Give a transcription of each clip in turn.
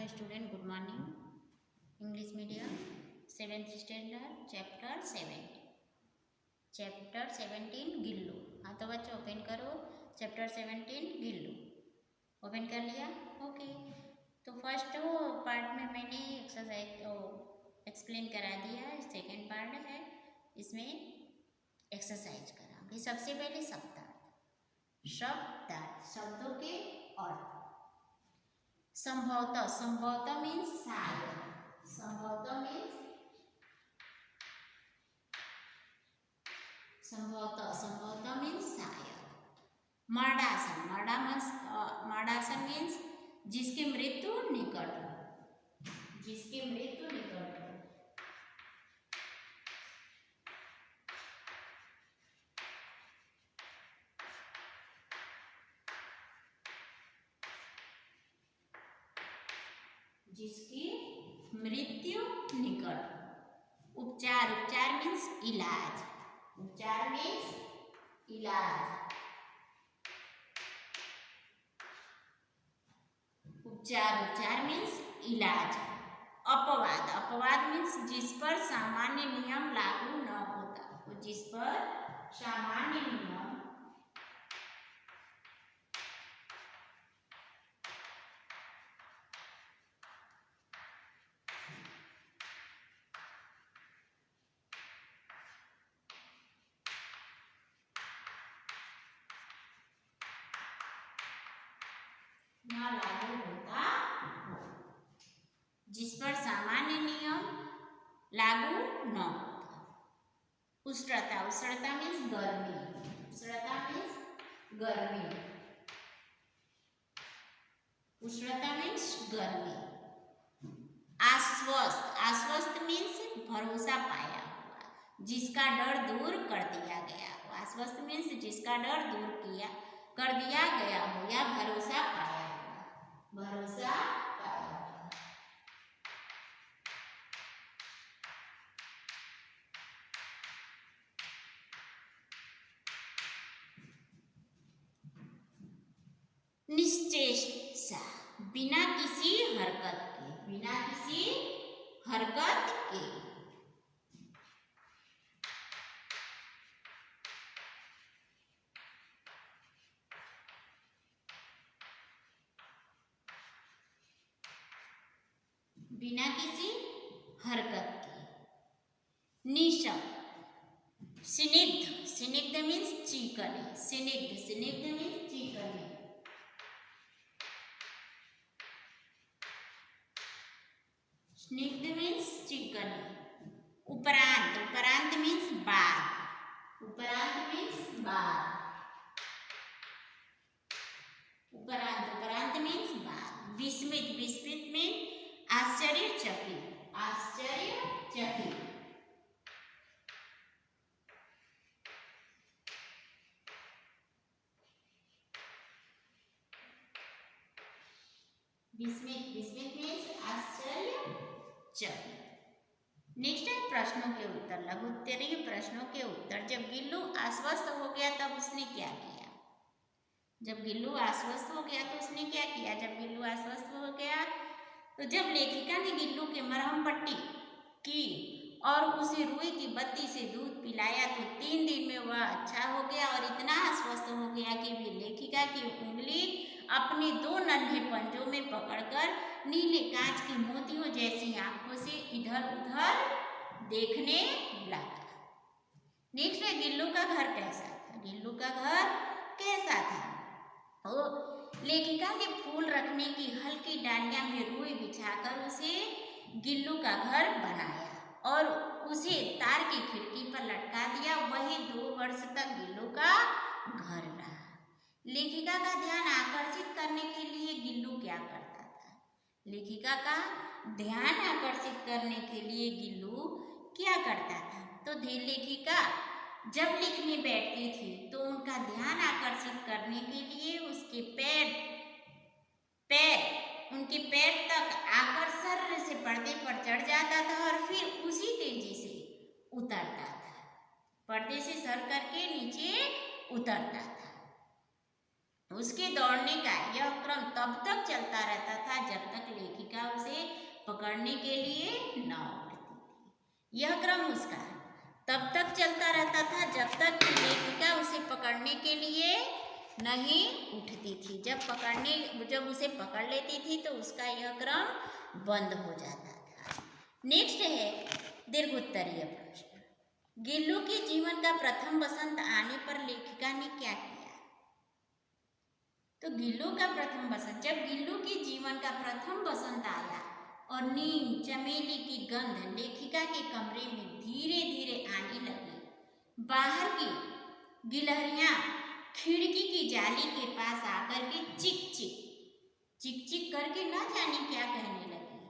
Hello student, good morning. English medium 7th standard chapter 17 Gillu. हाँ तो बच्चों ओपन करो चैप्टर 17 गिल्लू। ओपन कर लिया? ओके। तो फर्स्ट पार्ट में मैंने एक्सरसाइज एक्सप्लेन करा दिया। सेकेंड पार्ट है, इसमें एक्सरसाइज करांगे। सबसे पहले शब्दों के अर्थ। संभवतः मीन्स शायद। संभवतः मीन्स शायद। मर्डासन मीन्स जिसकी मृत्यु निकट हो। जिसकी मृत्यु निकट। उपचार मीन्स इलाज। उपचार मीन्स इलाज। अपवाद मीन्स जिस पर सामान्य नियम लागू न होता हो। जिस पर सामान्य नियम न लागू होता हो। जिस पर सामान्य नियम लागू न होता। उष्णता मीन्स गर्मी। आश्वस्त मीन्स भरोसा पाया हुआ, जिसका डर दूर कर दिया गया हो। आश्वस्त मीन्स जिसका डर दूर कर दिया गया हो या भरोसा पाया हुआ। निश्चेष्टा बिना किसी हरकत के। निशब्द। स्निग्ध मीन्स चिकने। उपरांत मीन्स बाद। विस्मित मीन्स आश्चर्यचकित। नेक्स्ट है प्रश्नों के उत्तर। लघु उत्तरीय प्रश्नों के उत्तर। जब गिल्लू आश्वस्त हो गया तब उसने क्या किया? जब गिल्लू आश्वस्त हो गया तो जब लेखिका ने गिल्लू के मरहम पट्टी की और उसे रुई की बत्ती से दूध पिलाया तो 3 दिन में वह अच्छा हो गया और इतना आश्वस्त हो गया कि वे लेखिका की उंगली अपने 2 नन्हे पंजों में पकड़कर नीले कांच की मोतियों जैसी आंखों से इधर उधर देखने लगा। नेक्स्ट है गिल्लू का घर कैसा था? लेखिका ने फूल रखने की हल्की डालियां में रुई बिछाकर उसे गिल्लू का घर बनाया और उसे तार की खिड़की पर लटका दिया। वही 2 वर्ष तक गिल्लू का घर रहा। लेखिका का ध्यान आकर्षित करने के लिए गिल्लू क्या करता था? तो लेखिका जब लिखने बैठती थी तो उनका ध्यान आकर्षित करने के लिए उसके पैर तक आकर सर्र से पर्दे पर चढ़ जाता था और फिर उसी तेजी से उतरता था। पर्दे से सर करके नीचे उतरता था। उसके दौड़ने का यह क्रम तब तक चलता रहता था जब तक लेखिका उसे पकड़ने के लिए न उठती थी। यह क्रम उसका तब तक चलता रहता था जब तक कि लेखिका उसे पकड़ने के लिए नहीं उठती थी। जब उसे पकड़ लेती थी तो उसका यह क्रम बंद हो जाता था। नेक्स्ट है दीर्घोत्तरीय प्रश्न। गिल्लू के जीवन का प्रथम बसंत आने पर लेखिका ने क्या किया? तो गिल्लू का प्रथम बसंत, जब गिल्लू के जीवन का प्रथम बसंत आया और नीम चमेली की गंध लेखिका के कमरे में धीरे धीरे आने लगी, बाहर की गिलहरियां खिड़की की जाली के पास आकर के चिक चिक करके ना जाने क्या कहने लगी।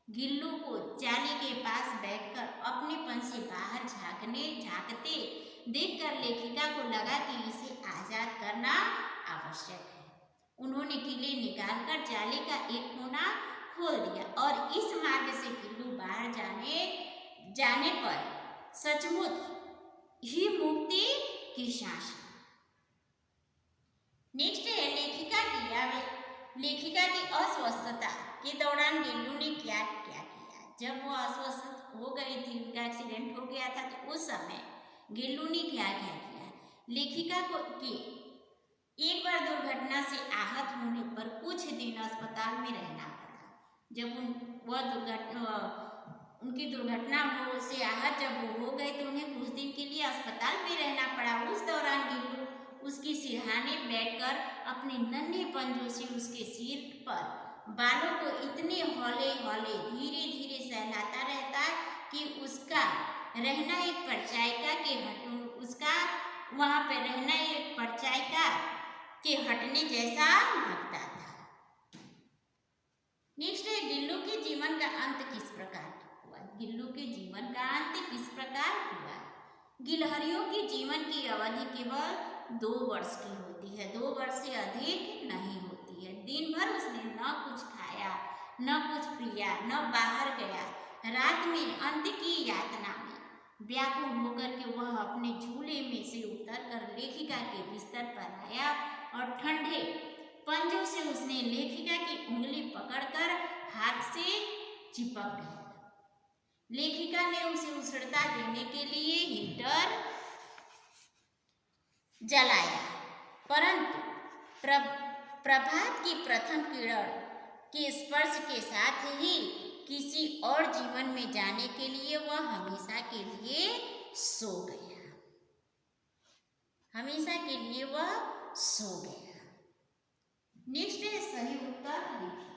गिल्लू को जाली के पास बैठकर अपनेपन से बाहर झांकते देखकर लेखिका को लगा कि इसे आजाद करना आवश्यक है। उन्होंने कीले निकालकर जाली का एक कोना खोल दिया और इस मार्ग से गिल्लू बाहर जाने पर सचमुच ही मुक्ति की सांस। नेक्स्ट है लेखिका की अस्वस्थता के दौरान गिल्लू ने क्या किया। जब वो अस्वस्थ हो गई थी, उनका एक्सीडेंट हो गया था, तो उस समय गिल्लू ने क्या किया। लेखिका को कि एक बार दुर्घटना से आहत होने पर कुछ दिन अस्पताल में रहना पड़ा। जब उनकी दुर्घटना से आहत जब वो हो गए तो उन्हें कुछ दिन के लिए अस्पताल में रहना पड़ा। उस दौरान गिल्लू उसकी सिरहाने बैठकर अपने नन्हे पंजों से उसके सिर पर बालों को इतने हौले हौले धीरे धीरे सहलाता रहता कि उसका रहना एक परचायिका के हटने जैसा लगता था। नेक्स्ट है गिल्लू के जीवन का अंत किस प्रकार हुआ। गिल्लू के जीवन का अंत किस प्रकार हुआ। गिलहरियों के जीवन की अवधि केवल 2 वर्ष की होती है, 2 वर्ष से अधिक नहीं होती है। दिन भर उसने न कुछ खाया, न कुछ पिया, न बाहर गया। रात में अंत की यातना में व्याकुल होकर के वह अपने झूले में से उतरकर लेखिका के बिस्तर पर आया और ठंडे पंजों से उसने लेखिका की उंगली पकड़कर हाथ से चिपक गया। लेखिका ने उसे उष्णता देने के लिए हीटर जलाया, परंतु प्रभात की प्रथम किरण के स्पर्श के साथ ही किसी और जीवन में जाने के लिए वह हमेशा के लिए सो गया। हमेशा के लिए वह सो गया। नेक्स्ट है सही उत्तर लिखिए।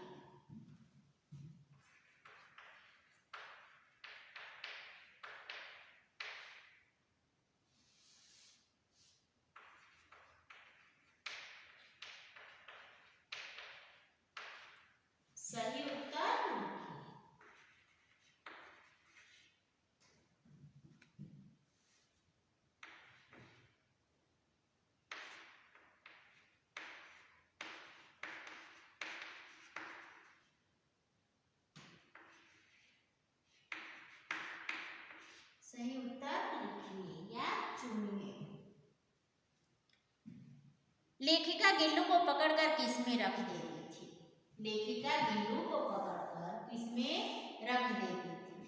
सही उत्तर लिखिए या चुनिए। लेखिका गिल्लू को पकड़कर किसमें रख देती थी। लेखिका गिल्लू को पकड़कर किसमें रख देती थी।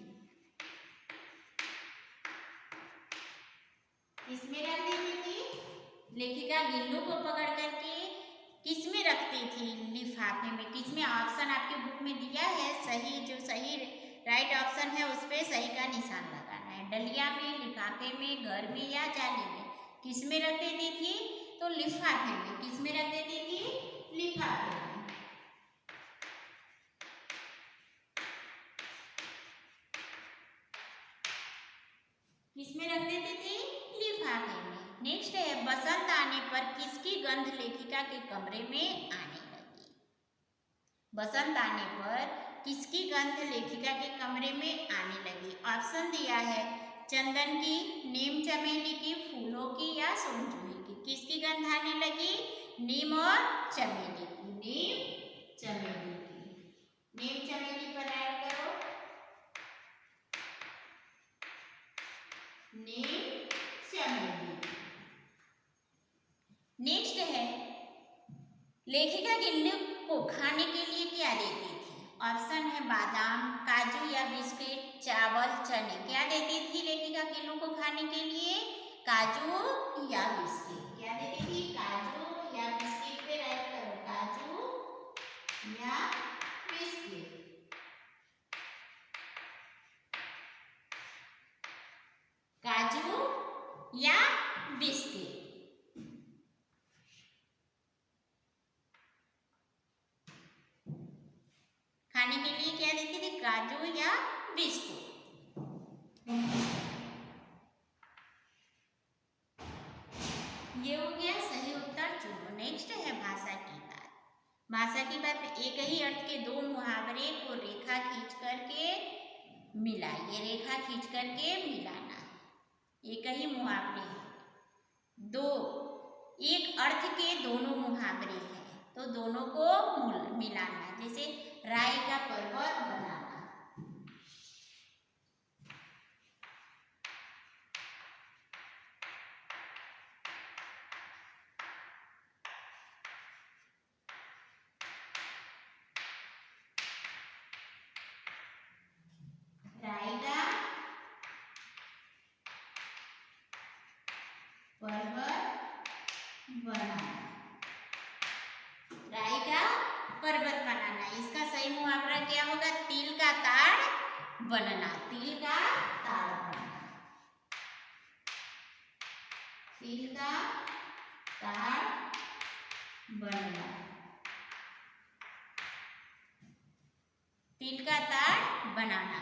किसमें रख देती थी। लेखिका गिल्लू को पकड़ करके किसमें रखती थी। लिफाफे में। किसमें ऑप्शन आपके बुक में दिया है, सही राइट ऑप्शन है उस पर सही का निशान लगाना है। डलिया में, लिफाफे में, घर में या जाली में। किसमें रख देती थी तो लिफाफे में। किसमें रख देती थी। लिफाफे में। किसमें रख देती थी। लिफाफे में। नेक्स्ट है बसंत आने पर किसकी गंध लेखिका के कमरे में आने लगी। बसंत आने पर किसकी गंध लेखिका के कमरे में आने लगी। ऑप्शन दिया है चंदन की, नीम चमेली की, फूलों की या सोनजूही की। किसकी गंध आने लगी। नीम और चमेली की। नीम चमेली की। नीम चमेली पर ऐड करो। नीम चमेली। नेक्स्ट है लेखिका गिल्लू को खाने के लिए क्या देती थी? ऑप्शन है बादाम, काजू या बिस्किट, चावल, चने। क्या देती थी लेखिका गिल्लू को खाने के लिए? काजू या बिस्किट। क्या देती थी? काजू या बिस्किट। पे राइट करो, काजू या बिस्किट। काजू या बिस्किट। खाने के लिए क्या देती थी? काजू या बिस्कुट। ये हो गया सही उत्तर चुनो। नेक्स्ट है भाषा की बात। भाषा की बात में एक ही अर्थ के दो मुहावरे को रेखा खींच करके मिलाइए। रेखा खींच करके मिलाना। एक ही मुहावरे हैं, दो एक अर्थ के दोनों मुहावरे हैं, तो दोनों को मिलाना। जैसे राई का पर्वत बनाना। राई का पर्वत बनाना। राई का पर्वत बनाना। इसका सही मुहावरा क्या होगा? तिल का ताड़ बनना। तिल का ताड़ बनना। तिल का ताड़ बनना। तिल का ताड़ बनाना।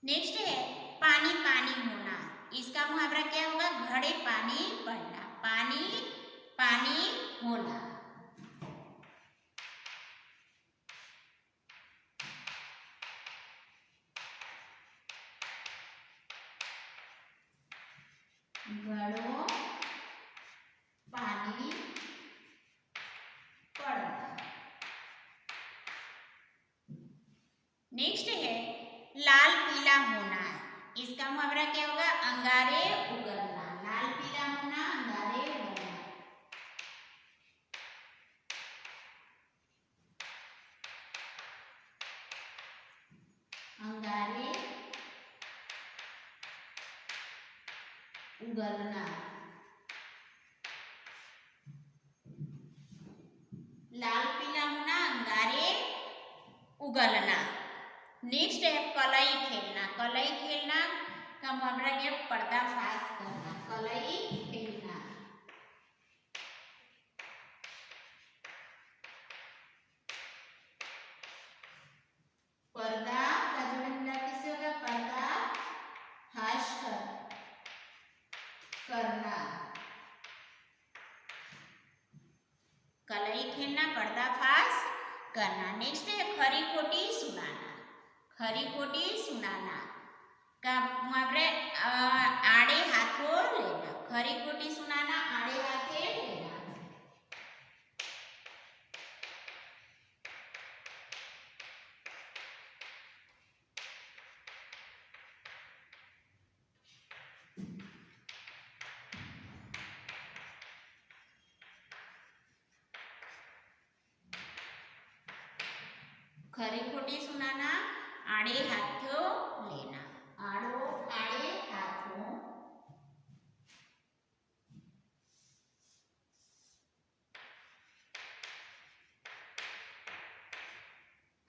नेक्स्ट है पानी पानी होना। इसका मुहावरा क्या होगा? घड़े पानी पड़ना। पानी पानी होना। घड़ों पानी पड़ना। नेक्स्ट है लाल पीला होना। इसका मुहावरा क्या होगा? अंगारे उगलना। लाल पीला होना, अंगारे उगलना। अंगारे उगलना। लाल पीला होना, अंगारे उगलना। नेक्स्ट है कलई खेलना। कलई खेलना का मुहावरा क्या? पर्दाफाश करना। कलई खेलना। पर्दा का जोड़ मिला किससे होगा? पर्दा फाश करना। कलई खेलना, पर्दाफाश करना। नेक्स्ट है खरी खोटी सुनाना। खरी खोटी सुनाना का मुहावरे आड़े हाथों लेना। खरी खोटी सुनाना, आड़े हाथे लेना। खरी खोटी सुनाना, आड़े हाथों लेना। आड़ो आड़े हाथों।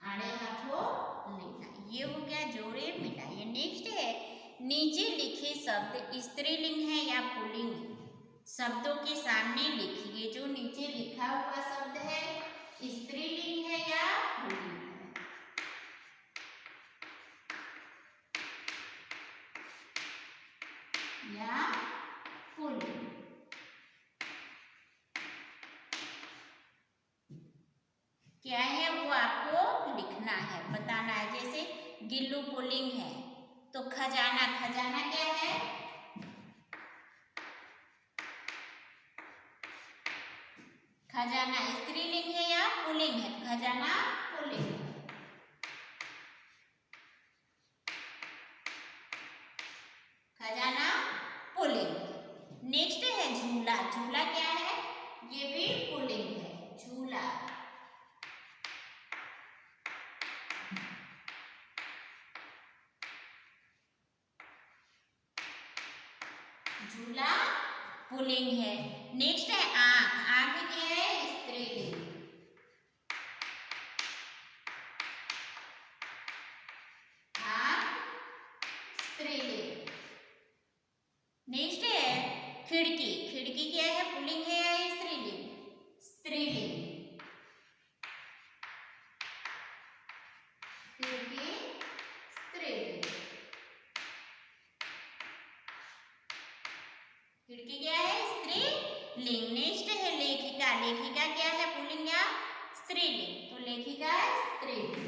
आड़े हाथों लेना। ये हो गया जोड़े मिलाइए। नेक्स्ट है नीचे लिखे शब्द स्त्रीलिंग है या पुल्लिंग है? शब्दों के सामने लिखिए। जो नीचे लिखा हुआ शब्द है स्त्रीलिंग है या पुल्लिंग है? या पुल्लिंग। क्या है वो आपको लिखना है, बताना है। जैसे गिल्लू पुल्लिंग है तो खजाना, खजाना क्या है? खजाना स्त्रीलिंग है या पुल्लिंग है? खजाना पुल्लिंग है। खजाना पुल्लिंग। नेक्स्ट है झूला। झूला क्या है? पुल्लिंग है। नेक्स्ट है आंख। आंख क्या है? स्त्रीलिंग। आंख स्त्रीलिंग। नेक्स्ट है खिड़की। खिड़की क्या है? पुल्लिंग है या स्त्रीलिंग? स्त्रीलिंग। खिड़की स्त्रीलिंग। खिड़की क्या है? स्त्रीलिंग। नेक्स्ट है लेखिका। लेखिका क्या है? पुल्लिंग या स्त्रीलिंग? तो लेखिका स्त्रीलिंग।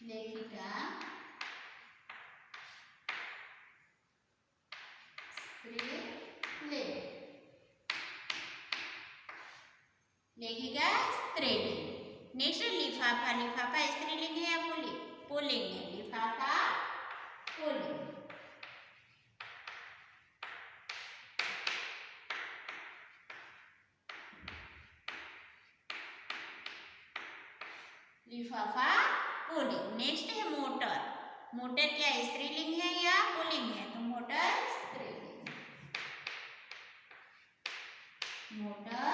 लेखिका स्त्रीलिंग। लेखिका स्त्रीलिंग। नेक्स्ट लिफाफा। लिफाफा स्त्रीलिंग है या पुल्लिंग? पुल्लिंग है। लिफाफा पुल्लिंग। लिफाफा पुल्लिंग। नेक्स्ट है मोटर। मोटर क्या स्त्रीलिंग है या पुल्लिंग है? तो मोटर स्त्रीलिंग। मोटर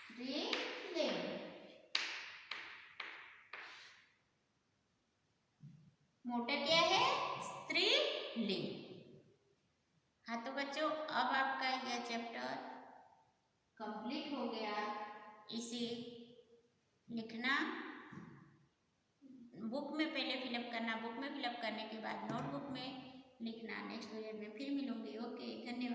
स्त्रीलिंग। मोटर क्या है? स्त्रीलिंग। हाँ तो बच्चों अब आपका यह चैप्टर कंप्लीट हो गया। इसे लिखना बुक में पहले फिलअप करना, बुक में फिलअप करने के बाद नोटबुक में लिखना। नेक्स्ट पीरियड में फिर मिलूंगी। ओके, धन्यवाद।